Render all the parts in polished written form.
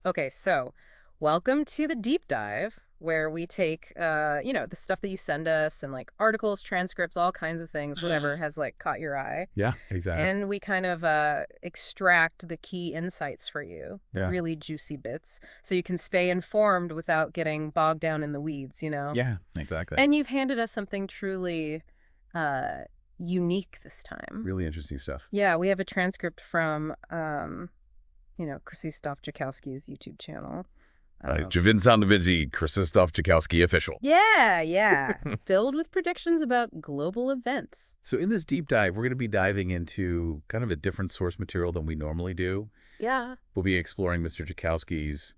Okay, so welcome to the deep dive where we take, the stuff that you send us and like articles, transcripts, all kinds of things, whatever has like caught your eye. Yeah, exactly. And we kind of extract the key insights for you, Yeah. really juicy bits, so you can stay informed without getting bogged down in the weeds. Yeah, exactly. And you've handed us something truly uh, unique this time. Really interesting stuff. Yeah, we have a transcript from Krzysztof Jackowski's YouTube channel. Krzysztof Jackowski official. Yeah. Filled with predictions about global events. So in this deep dive, we're going to be diving into kind of a different source material than we normally do. Yeah. We'll be exploring Mr. Jackowski's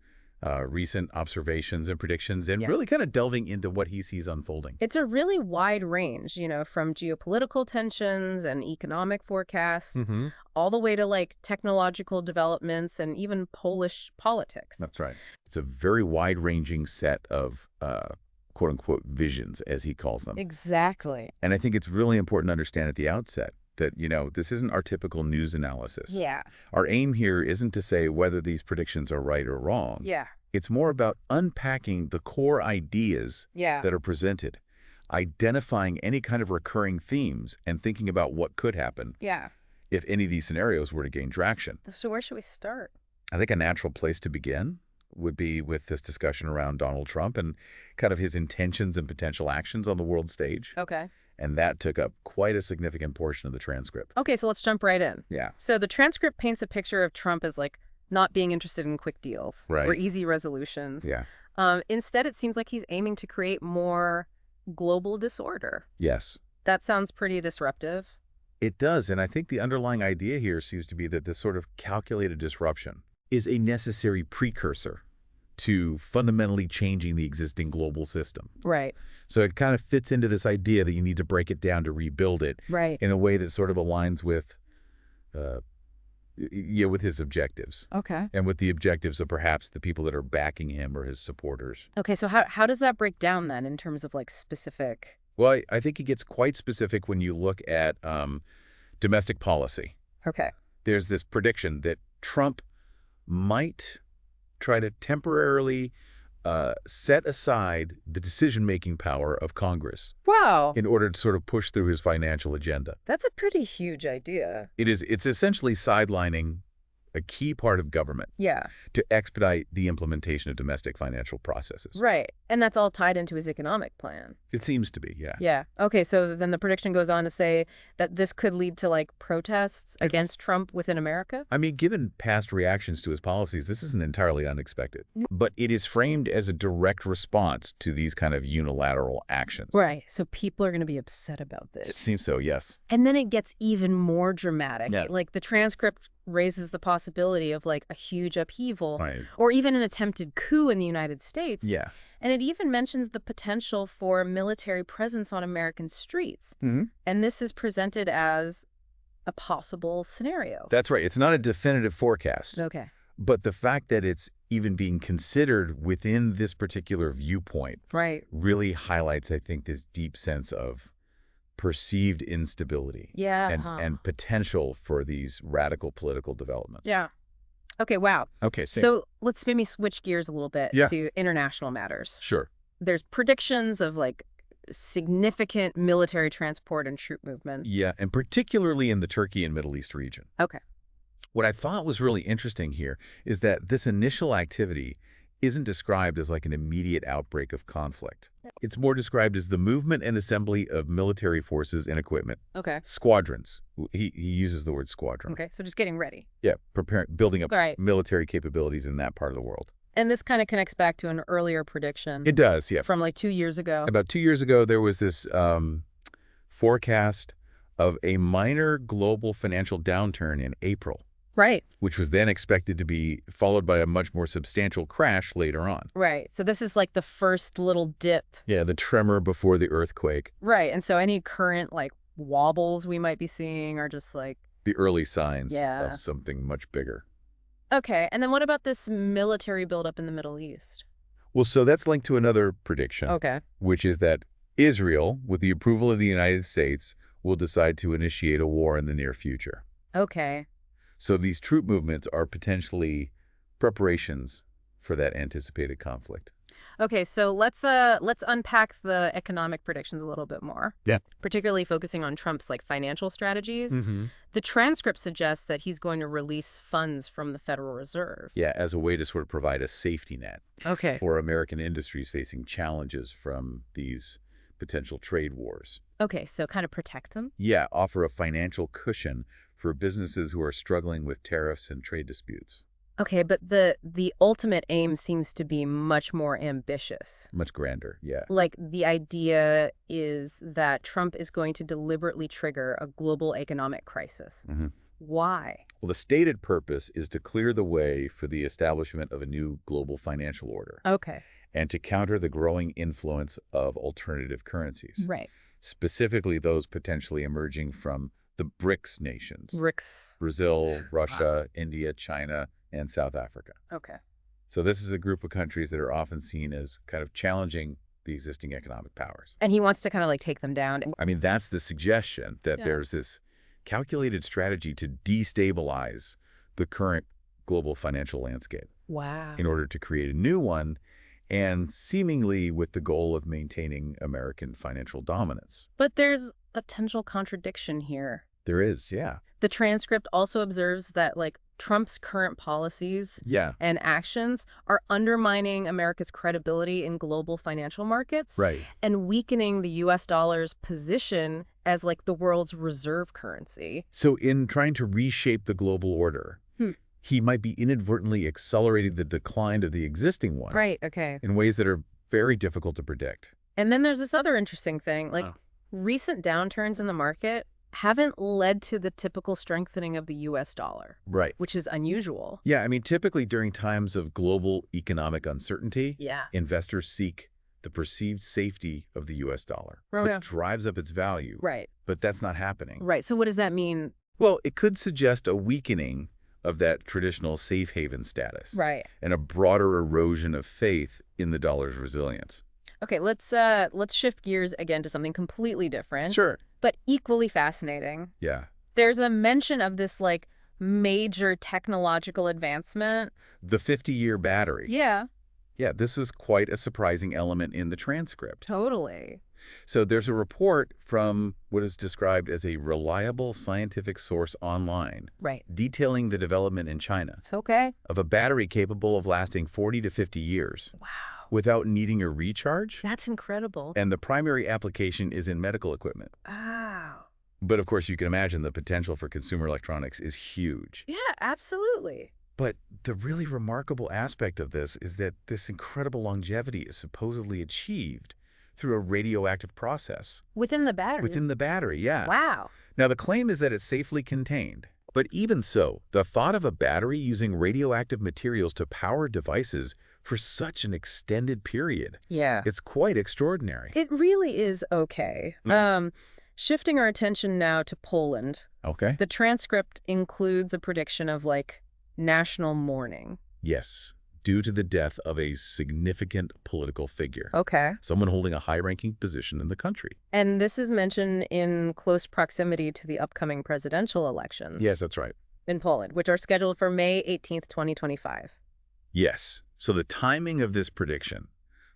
recent observations and predictions and Yeah. really kind of delving into what he sees unfolding. It's a really wide range, from geopolitical tensions and economic forecasts, Mm-hmm. all the way to like technological developments and even Polish politics. That's right. It's a very wide-ranging set of quote-unquote visions, as he calls them. Exactly. And I think it's really important to understand at the outset that, this isn't our typical news analysis. Yeah. Our aim here isn't to say whether these predictions are right or wrong. Yeah. It's more about unpacking the core ideas Yeah. that are presented, identifying any kind of recurring themes, and thinking about what could happen Yeah. if any of these scenarios were to gain traction. So where should we start? I think a natural place to begin would be with this discussion around Donald Trump and kind of his intentions and potential actions on the world stage. Okay. And that took up quite a significant portion of the transcript. Okay, so let's jump right in. Yeah. So the transcript paints a picture of Trump as like not being interested in quick deals Right. or easy resolutions. Yeah. Instead, it seems like he's aiming to create more global disorder. Yes. That sounds pretty disruptive. It does, and I think the underlying idea here seems to be that this sort of calculated disruption is a necessary precursor to fundamentally changing the existing global system. Right. So it kind of fits into this idea that you need to break it down to rebuild it Right. in a way that sort of aligns with with his objectives Okay. and with the objectives of perhaps the people that are backing him or his supporters. Okay, so how does that break down then in terms of like specific? Well, I think he gets quite specific when you look at domestic policy. Okay. There's this prediction that Trump might try to temporarily set aside the decision-making power of Congress Wow. in order to sort of push through his financial agenda. That's a pretty huge idea. It's essentially sidelining a key part of government Yeah. to expedite the implementation of domestic financial processes. Right. And that's all tied into his economic plan. It seems to be, yeah. Yeah. Okay, so then the prediction goes on to say that this could lead to like protests against Trump within America? I mean, given past reactions to his policies, this isn't entirely unexpected. But it is framed as a direct response to these kind of unilateral actions. Right. So people are going to be upset about It this. seems so, yes. And then it gets even more dramatic. Yeah. Like the transcript raises the possibility of like a huge upheaval Right. or even an attempted coup in the United States. Yeah. And it even mentions the potential for military presence on American streets. Mm-hmm. And this is presented as a possible scenario. That's right. It's not a definitive forecast. Okay. But the fact that it's even being considered within this particular viewpoint Right. really highlights, I think, this deep sense of perceived instability Yeah. and potential for these radical political developments. Yeah. Okay, wow. Okay, So let's maybe switch gears a little bit Yeah. to international matters. sure. There's predictions of like significant military transport and troop movements. Yeah, and particularly in the Turkey and Middle East region. Okay. What I thought was really interesting here is that this initial activity isn't described as like an immediate outbreak of conflict. It's more described as the movement and assembly of military forces and equipment. Okay. Squadrons. He uses the word squadron. Okay. So just getting ready. Yeah, building up Right. military capabilities in that part of the world. And this kind of connects back to an earlier prediction It does, yeah. from like 2 years ago. About 2 years ago, there was this forecast of a minor global financial downturn in April, Right. which was then expected to be followed by a much more substantial crash later on. Right. So this is like the first little dip. Yeah, the tremor before the earthquake, Right. And so any current like wobbles we might be seeing are just like, the early signs Yeah. of something much bigger. okay. And then what about this military buildup in the Middle East? Well, so that's linked to another prediction, Okay. which is that Israel, with the approval of the United States, will decide to initiate a war in the near future. Okay. So these troop movements are potentially preparations for that anticipated conflict. Okay, so let's unpack the economic predictions a little bit more. Yeah. Particularly focusing on Trump's financial strategies. Mm-hmm. The transcript suggests that he's going to release funds from the Federal Reserve. Yeah, as a way to sort of provide a safety net Okay. for American industries facing challenges from these potential trade wars. Okay, so kind of protect them? Yeah, offer a financial cushion for businesses who are struggling with tariffs and trade disputes. Okay, but the ultimate aim seems to be much more ambitious. Much grander, yeah. Like, the idea is that Trump is going to deliberately trigger a global economic crisis. Mm-hmm. Why? Well, the stated purpose is to clear the way for the establishment of a new global financial order Okay. and to counter the growing influence of alternative currencies, Right. specifically those potentially emerging from the BRICS nations, BRICS. Brazil, Russia, India, China, and South Africa. Okay. So this is a group of countries that are often seen as kind of challenging the existing economic powers. And he wants to kind of take them down. I mean, that's the suggestion, that Yeah. there's this calculated strategy to destabilize the current global financial landscape Wow. in order to create a new one, and seemingly with the goal of maintaining American financial dominance. But there's a potential contradiction here. There is, yeah. The transcript also observes that, Trump's current policies Yeah, and actions are undermining America's credibility in global financial markets right. and weakening the U.S. dollar's position as, the world's reserve currency. So in trying to reshape the global order, he might be inadvertently accelerating the decline of the existing one Right, okay. in ways that are very difficult to predict. And then there's this other interesting thing. Oh. Recent downturns in the market haven't led to the typical strengthening of the U.S. dollar, Right. which is unusual. Yeah, I mean, typically during times of global economic uncertainty, Yeah. investors seek the perceived safety of the U.S. dollar, Oh, which yeah. drives up its value. Right, But that's not happening. right. So what does that mean? Well, it could suggest a weakening of that traditional safe haven status Right. and a broader erosion of faith in the dollar's resilience. Okay, let's shift gears again to something completely different, Sure. but equally fascinating. Yeah. There's a mention of this major technological advancement. The 50-year battery. Yeah, Yeah, this was quite a surprising element in the transcript. totally. So there's a report from what is described as a reliable scientific source online Right. detailing the development in China It's okay. of a battery capable of lasting 40 to 50 years Wow. without needing a recharge. That's incredible. And the primary application is in medical equipment. Wow. But of course, you can imagine the potential for consumer electronics is huge. Yeah, absolutely. But the really remarkable aspect of this is that this incredible longevity is supposedly achieved through a radioactive process. Within the battery. Within the battery, yeah. Wow. Now, the claim is that it's safely contained. But even so, the thought of a battery using radioactive materials to power devices for such an extended period, Yeah. it's quite extraordinary. It really is okay. Shifting our attention now to Poland, Okay. the transcript includes a prediction of national mourning. Yes, due to the death of a significant political figure. Okay. Someone holding a high-ranking position in the country. And this is mentioned in close proximity to the upcoming presidential elections. Yes, that's right. In Poland, which are scheduled for May 18th, 2025. Yes. So the timing of this prediction,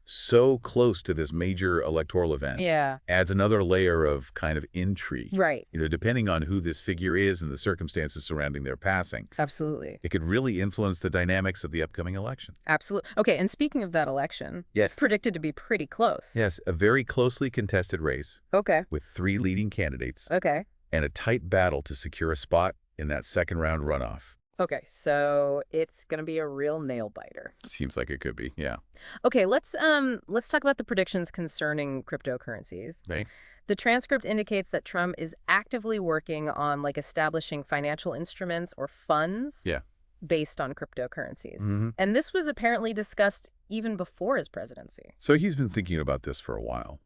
so close to this major electoral event, Yeah. adds another layer of kind of intrigue. Right. Depending on who this figure is and the circumstances surrounding their passing, Absolutely. it could really influence the dynamics of the upcoming election. Absolutely. Okay, and speaking of that election, Yes. it's predicted to be pretty close. Yes, a very closely contested race Okay. with 3 leading candidates Okay. and a tight battle to secure a spot in that second-round runoff. Okay, so it's going to be a real nail biter. Seems like it could be, yeah. Okay, let's talk about the predictions concerning cryptocurrencies. Right. The transcript indicates that Trump is actively working on establishing financial instruments or funds Yeah. based on cryptocurrencies. Mm-hmm. And this was apparently discussed even before his presidency. So he's been thinking about this for a while.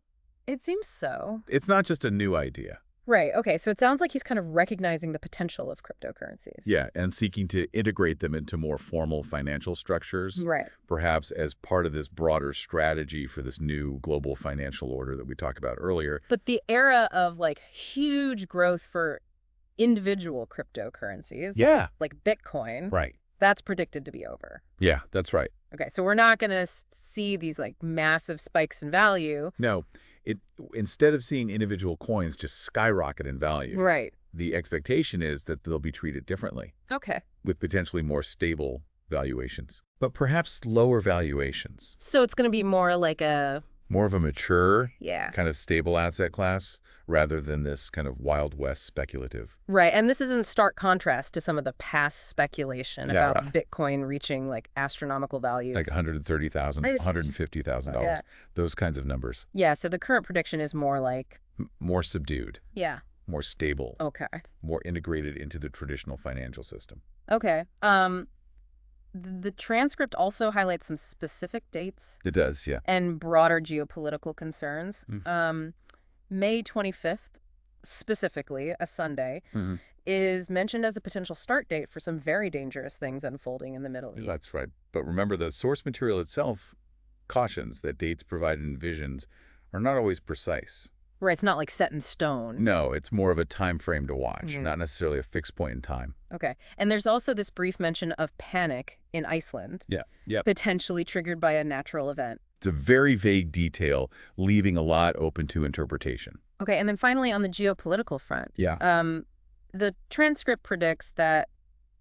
It seems so. It's not just a new idea. Right, okay, so it sounds like he's kind of recognizing the potential of cryptocurrencies. Yeah, and seeking to integrate them into more formal financial structures, Right. perhaps as part of this broader strategy for this new global financial order that we talked about earlier. But the era of huge growth for individual cryptocurrencies, Yeah. like Bitcoin, Right. that's predicted to be over. Yeah, that's right. Okay, so we're not going to see these like massive spikes in value. No, instead of seeing individual coins just skyrocket in value, Right. the expectation is that they'll be treated differently, Okay. with potentially more stable valuations, but perhaps lower valuations. So it's going to be more like a, More of a mature, yeah. kind of stable asset class rather than this kind of Wild West speculative. Right, and this is in stark contrast to some of the past speculation Yeah. about Bitcoin reaching like astronomical values. Like $130,000, I just- $150,000, Yeah. those kinds of numbers. Yeah, so the current prediction is more like, More subdued, yeah, more stable, okay. more integrated into the traditional financial system. Okay. The transcript also highlights some specific dates It does, yeah. and broader geopolitical concerns. Mm. May 25th, specifically, a Sunday, is mentioned as a potential start date for some very dangerous things unfolding in the Middle East. That's right. But remember, the source material itself cautions that dates provided in visions are not always precise. Right, it's not like set in stone. No, it's more of a time frame to watch, Mhm. not necessarily a fixed point in time. Okay. And there's also this brief mention of panic in Iceland, Yeah. Yep. potentially triggered by a natural event. It's a very vague detail, leaving a lot open to interpretation. Okay, and then finally on the geopolitical front, Yeah. the transcript predicts that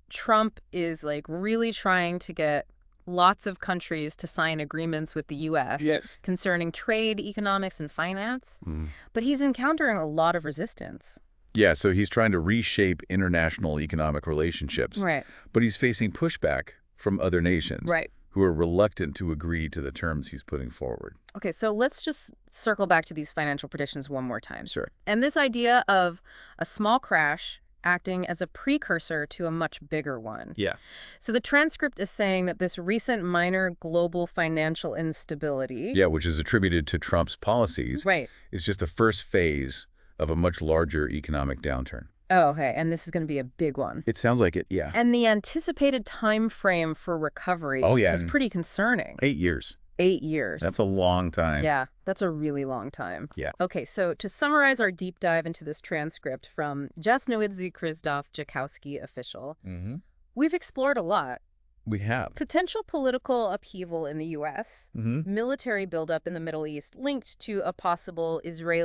Trump is like really trying to get lots of countries to sign agreements with the U.S. Yes. concerning trade, economics, and finance, Mm. but he's encountering a lot of resistance. Yeah, so he's trying to reshape international economic relationships, Right. but he's facing pushback from other nations Right. who are reluctant to agree to the terms he's putting forward. Okay, so let's just circle back to these financial predictions one more time. Sure. And this idea of a small crash acting as a precursor to a much bigger one. Yeah. So the transcript is saying that this recent minor global financial instability, Yeah, which is attributed to Trump's policies, right. is just the first phase of a much larger economic downturn. Oh, okay, and this is going to be a big one. It sounds like it, yeah. And the anticipated time frame for recovery Oh, yeah, is pretty concerning. 8 years. 8 years. That's a long time. Yeah, that's a really long time. Yeah. Okay, so to summarize our deep dive into this transcript from Jasnowidzy Krzysztof Jackowski official, Mm-hmm. we've explored a lot. We have. Potential political upheaval in the U.S., Mm-hmm. military buildup in the Middle East linked to a possible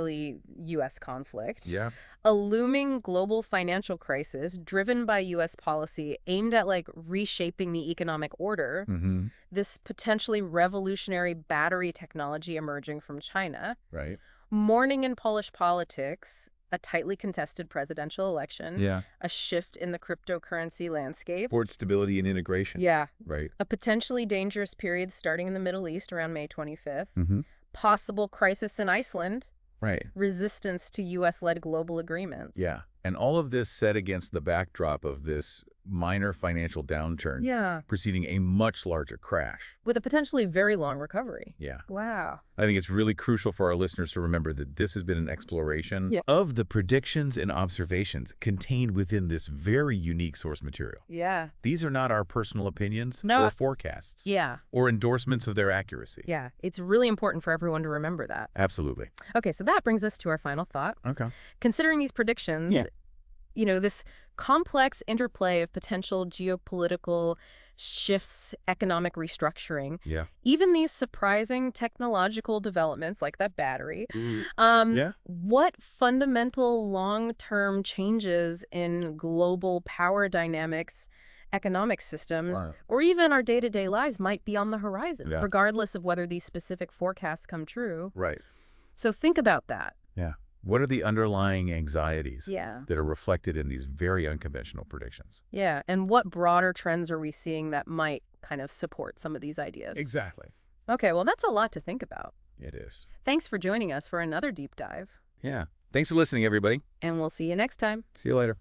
Israeli-U.S. conflict, Yeah. a looming global financial crisis driven by U.S. policy aimed at like reshaping the economic order, Mm-hmm. this potentially revolutionary battery technology emerging from China, Right. mourning in Polish politics, a tightly contested presidential election, Yeah. a shift in the cryptocurrency landscape. Port stability and integration. Yeah, Right. a potentially dangerous period starting in the Middle East around May 25th, Mm-hmm. possible crisis in Iceland, Right. resistance to U.S.-led global agreements. Yeah. And all of this set against the backdrop of this minor financial downturn Yeah, preceding a much larger crash. with a potentially very long recovery. Yeah. Wow. I think it's really crucial for our listeners to remember that this has been an exploration Yeah. of the predictions and observations contained within this very unique source material. Yeah. These are not our personal opinions No. or forecasts Yeah. or endorsements of their accuracy. Yeah. It's really important for everyone to remember that. Absolutely. Okay, so that brings us to our final thought. Okay. Considering these predictions, Yeah. this complex interplay of potential geopolitical shifts, economic restructuring, Yeah. even these surprising technological developments like that battery, Yeah. what fundamental long-term changes in global power dynamics, economic systems, Wow. or even our day-to-day lives might be on the horizon, Yeah. regardless of whether these specific forecasts come true? Right. So think about that. Yeah. What are the underlying anxieties Yeah. that are reflected in these very unconventional predictions? Yeah. And what broader trends are we seeing that might kind of support some of these ideas? Exactly. Okay, well, that's a lot to think about. It is. Thanks for joining us for another deep dive. Yeah. Thanks for listening, everybody. And we'll see you next time. See you later.